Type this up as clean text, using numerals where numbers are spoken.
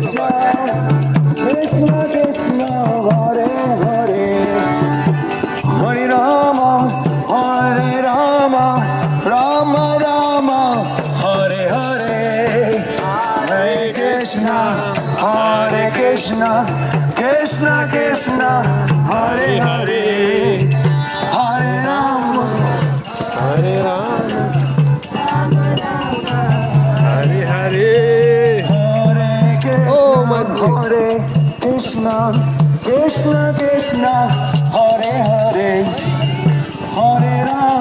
Krishna Krishna Hare Hare Hare Rama Rama Rama Hare Hare Hare Krishna Krishna Krishna Hare Hare Hare Rama Hare Rama, Hare Hare. Oh, Manji. Hare Krishna Krishna Krishna Hare Hare Hare Rama